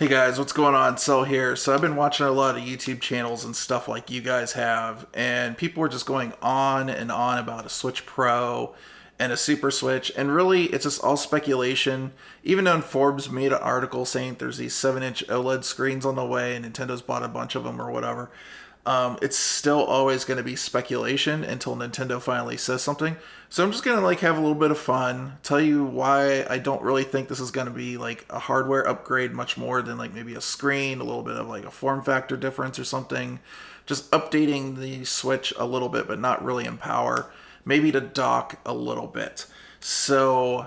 Hey guys, what's going on? Cell here. So I've been watching a lot of YouTube channels and stuff like you guys have, and people are just going on and on about a Switch Pro and a Super Switch, and really it's just all speculation. Even though Forbes made an article saying there's these 7-inch OLED screens on the way and Nintendo's bought a bunch of them or whatever, it's still always going to be speculation until Nintendo finally says something. So I'm just going to have a little bit of fun, tell you why I don't really think this is going to be like a hardware upgrade much more than like maybe a screen, a little bit of like a form factor difference or something. Just updating the Switch a little bit, but not really in power. Maybe to dock a little bit. So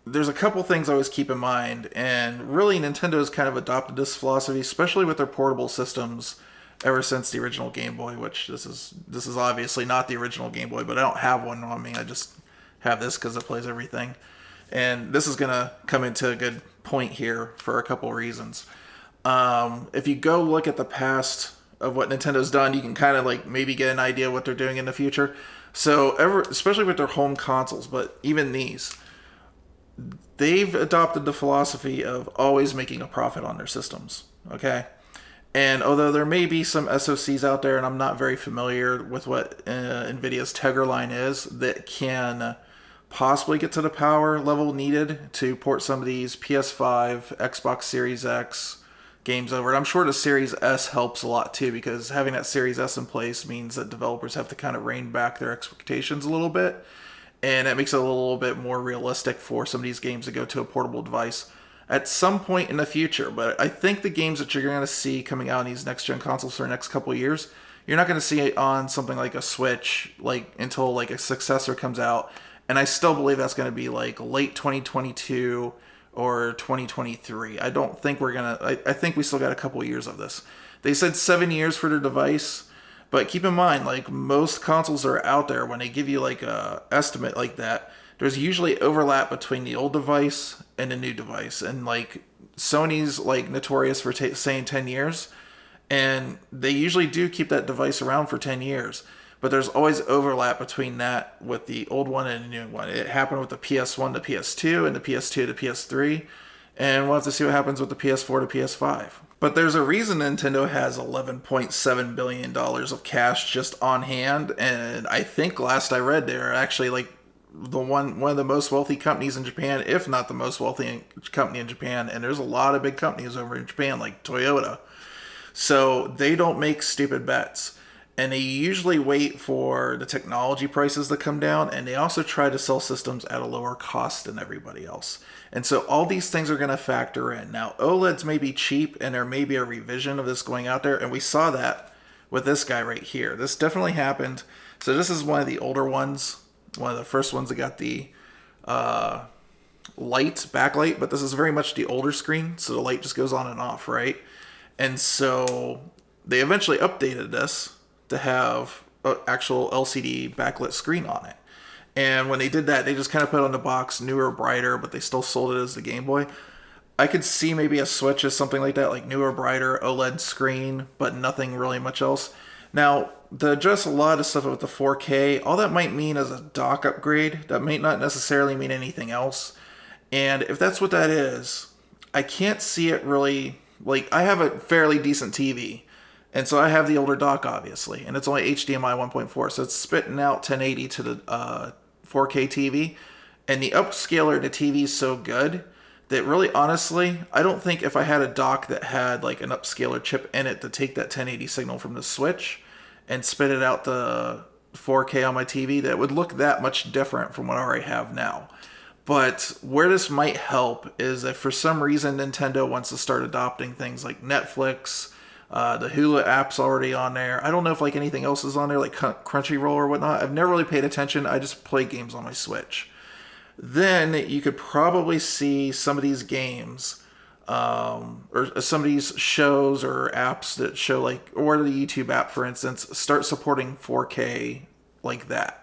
there's a couple things I always keep in mind, and really Nintendo's kind of adopted this philosophy, especially with their portable systems ever since the original Game Boy, which this is obviously not the original Game Boy, but I don't have one on me. I just have this because it plays everything. And this is gonna come into a good point here for a couple reasons. If you go look at the past of what Nintendo's done, you can kind of like maybe get an idea what they're doing in the future. So especially with their home consoles, but even these, they've adopted the philosophy of always making a profit on their systems. Okay, and although there may be some SoCs out there, and I'm not very familiar with what NVIDIA's Tegra line is, that can possibly get to the power level needed to port some of these PS5, Xbox Series X games over. And I'm sure the Series S helps a lot too, because having that Series S in place means that developers have to kind of rein back their expectations a little bit. And it makes it a little bit more realistic for some of these games to go to a portable device at some point in the future. But I think the games that you're going to see coming out on these next gen consoles for the next couple of years, you're not going to see it on something like a Switch like until like a successor comes out. And I still believe that's going to be like late 2022 or 2023. I don't think we're going to I think we still got a couple of years of this. They said 7 years for their device, but keep in mind, like most consoles that are out there, when they give you like a estimate like that, there's usually overlap between the old device and the new device. And like Sony's like notorious for saying 10 years, and they usually do keep that device around for 10 years. But there's always overlap between that with the old one and the new one. It happened with the PS1 to PS2 and the PS2 to PS3, and we'll have to see what happens with the PS4 to PS5. But there's a reason Nintendo has $11.7 billion of cash just on hand, and I think last I read they're actually like one of the most wealthy companies in Japan, if not the most wealthy company in Japan. And there's a lot of big companies over in Japan like Toyota. So they don't make stupid bets. And they usually wait for the technology prices to come down, and they also try to sell systems at a lower cost than everybody else. And so all these things are going to factor in. Now, OLEDs may be cheap, and there may be a revision of this going out there, and we saw that with this guy right here. This definitely happened. So this is one of the older ones, one of the first ones that got the light, backlight, but this is very much the older screen, so the light just goes on and off, right? And so they eventually updated this to have an actual LCD backlit screen on it. And when they did that, they just kind of put on the box newer, brighter, but they still sold it as the Game Boy. I could see maybe a Switch as something like that, like newer, brighter OLED screen, but nothing really much else. Now, to address a lot of stuff with the 4K, all that might mean is a dock upgrade. That might not necessarily mean anything else. And if that's what that is, I can't see it really. Like, I have a fairly decent TV, and so I have the older dock, obviously, and it's only HDMI 1.4, so it's spitting out 1080 to the 4K TV, and the upscaler to TV is so good that really, honestly, I don't think if I had a dock that had like an upscaler chip in it to take that 1080 signal from the Switch and spit it out to 4K on my TV, that it would look that much different from what I already have now. But where this might help is if for some reason Nintendo wants to start adopting things like Netflix, the Hulu app's already on there. I don't know if like anything else is on there, like Crunchyroll or whatnot. I've never really paid attention. I just play games on my Switch. Then you could probably see some of these games, or some of these shows or apps that show like, or the YouTube app, for instance, start supporting 4K like that.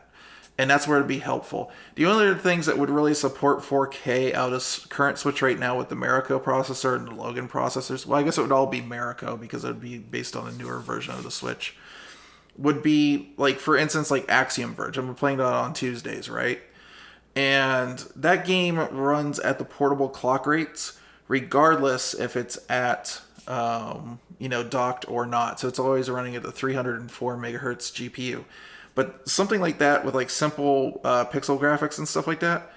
And that's where it'd be helpful. The only other things that would really support 4K out of current Switch right now with the Marico processor and the Logan processors, well, I guess it would all be Marico because it would be based on a newer version of the Switch, would be like, for instance, like Axiom Verge. I'm playing that on Tuesdays, right? And that game runs at the portable clock rates regardless if it's at docked or not. So it's always running at the 304 megahertz GPU. But something like that with like simple pixel graphics and stuff like that,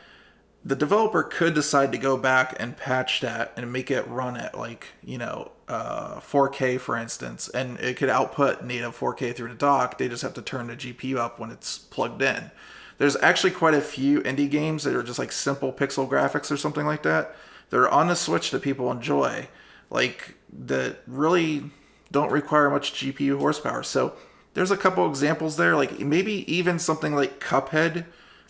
the developer could decide to go back and patch that and make it run at 4K, for instance, and it could output native 4K through the dock. They just have to turn the GPU up when it's plugged in. There's actually quite a few indie games that are just like simple pixel graphics or something like that. They're on the Switch that people enjoy, like that really don't require much GPU horsepower. So there's a couple examples there. Like maybe even something like Cuphead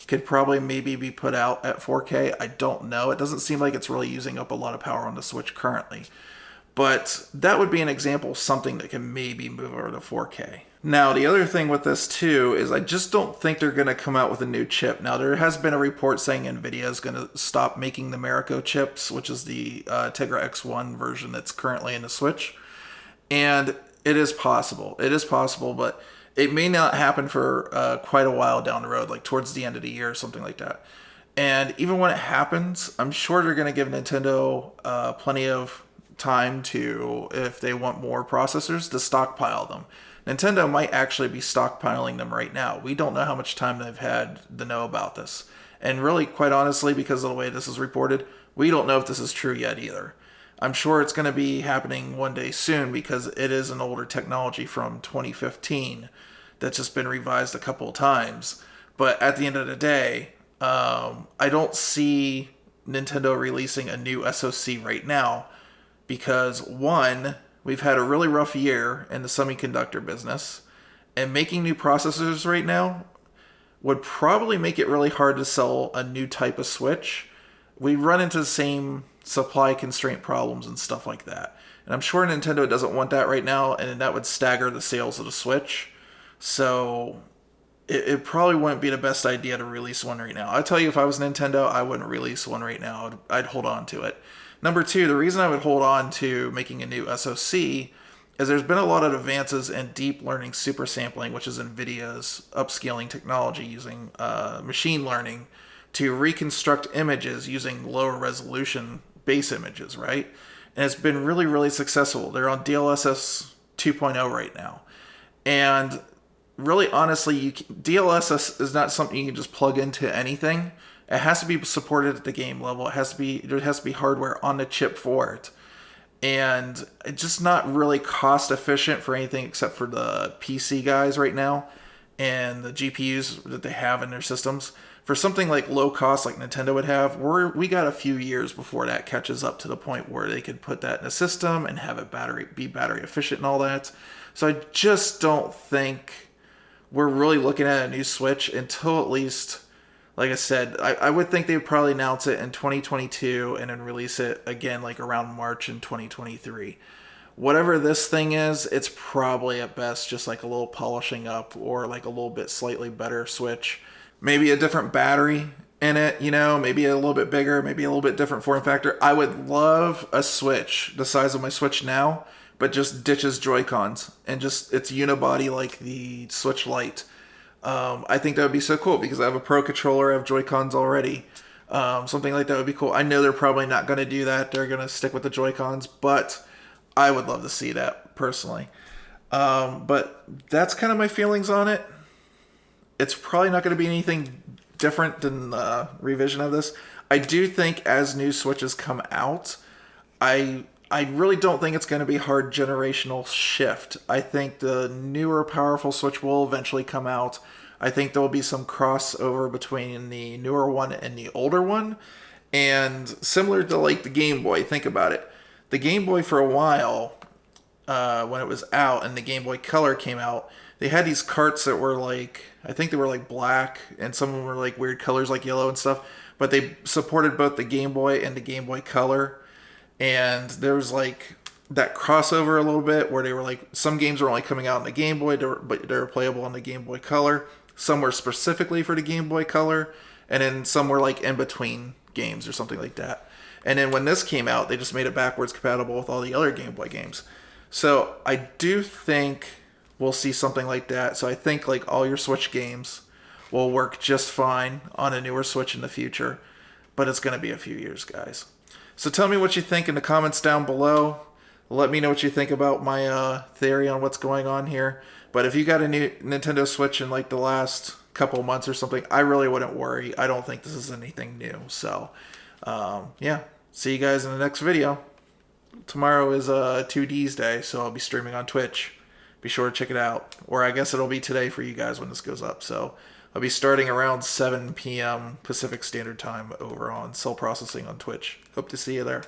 could probably maybe be put out at 4K. I don't know. It doesn't seem like it's really using up a lot of power on the Switch currently. But that would be an example of something that can maybe move over to 4K. Now, the other thing with this too is I just don't think they're going to come out with a new chip. Now, there has been a report saying NVIDIA is going to stop making the Marico chips, which is the Tegra X1 version that's currently in the Switch. And it is possible. It is possible, but it may not happen for quite a while down the road, like towards the end of the year or something like that. And even when it happens, I'm sure they're going to give Nintendo plenty of time to, if they want more processors, to stockpile them. Nintendo might actually be stockpiling them right now. We don't know how much time they've had to know about this. And really, quite honestly, because of the way this is reported, we don't know if this is true yet either. I'm sure it's going to be happening one day soon because it is an older technology from 2015 that's just been revised a couple of times. But at the end of the day, I don't see Nintendo releasing a new SoC right now because, one, we've had a really rough year in the semiconductor business, and making new processors right now would probably make it really hard to sell a new type of Switch. We run into the same supply constraint problems and stuff like that. And I'm sure Nintendo doesn't want that right now, and that would stagger the sales of the Switch. So it probably wouldn't be the best idea to release one right now. I'll tell you, if I was Nintendo, I wouldn't release one right now. I'd hold on to it. Number two, the reason I would hold on to making a new SoC is there's been a lot of advances in deep learning super sampling, which is NVIDIA's upscaling technology using machine learning to reconstruct images using lower resolution base images, right? And it's been really, really successful. They're on DLSS 2.0 right now. And really, honestly, DLSS is not something you can just plug into anything. It has to be supported at the game level. There has to be hardware on the chip for it. And it's just not really cost efficient for anything except for the PC guys right now and the GPUs that they have in their systems. For something like low cost like Nintendo would have, we got a few years before that catches up to the point where they could put that in a system and have it be battery efficient and all that. So I just don't think we're really looking at a new Switch until at least, like I said, I would think they would probably announce it in 2022 and then release it again like around March in 2023. Whatever this thing is, it's probably at best just like a little polishing up or like a little bit slightly better Switch. Maybe a different battery in it, maybe a little bit bigger, maybe a little bit different form factor. I would love a Switch the size of my Switch now, but just ditches Joy-Cons and just it's unibody like the Switch Lite. I think that would be so cool because I have a Pro controller, I have Joy-Cons already. Something like that would be cool. I know they're probably not going to do that. They're going to stick with the Joy-Cons, but I would love to see that personally. But that's kind of my feelings on it. It's probably not going to be anything different than the revision of this. I do think as new Switches come out, I really don't think it's going to be a hard generational shift. I think the newer powerful Switch will eventually come out. I think there will be some crossover between the newer one and the older one. And similar to like the Game Boy, think about it. The Game Boy for a while, when it was out and the Game Boy Color came out, they had these carts that were like, I think they were like black and some of them were like weird colors like yellow and stuff. But they supported both the Game Boy and the Game Boy Color. And there was like that crossover a little bit where they were like, some games were only coming out on the Game Boy, but they were playable on the Game Boy Color. Some were specifically for the Game Boy Color. And then some were like in between games or something like that. And then when this came out, they just made it backwards compatible with all the other Game Boy games. So I do think we'll see something like that. So I think like all your Switch games will work just fine on a newer Switch in the future. But it's going to be a few years, guys. So tell me what you think in the comments down below. Let me know what you think about my theory on what's going on here. But if you got a new Nintendo Switch in like the last couple months or something, I really wouldn't worry. I don't think this is anything new. So, yeah. See you guys in the next video. Tomorrow is 2Ds day, so I'll be streaming on Twitch. Be sure to check it out. Or I guess it'll be today for you guys when this goes up. So I'll be starting around 7 p.m. Pacific Standard Time over on Cell Processing on Twitch. Hope to see you there.